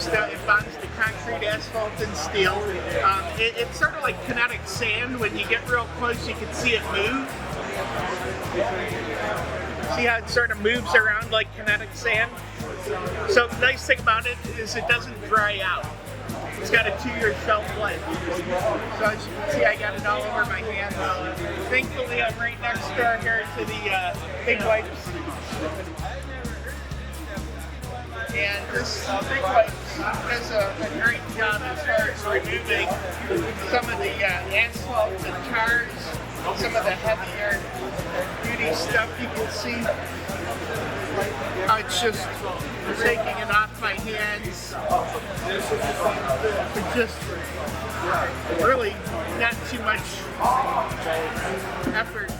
it bonds to concrete, asphalt, and steel. It's sort of like kinetic sand. When you get real close, you can see it move. See how it sort of moves around like kinetic sand? So the nice thing about it is it doesn't dry out. It's got a 2-year shelf life. So as you can see, I got it all over my hands. Thankfully, I'm right next door here to the big wipes. And this big wipes does a great job as far as removing some of the asphalt and tars, some of the heavier duty stuff you can see. It's just taking it off my hands. It's just really not too much effort.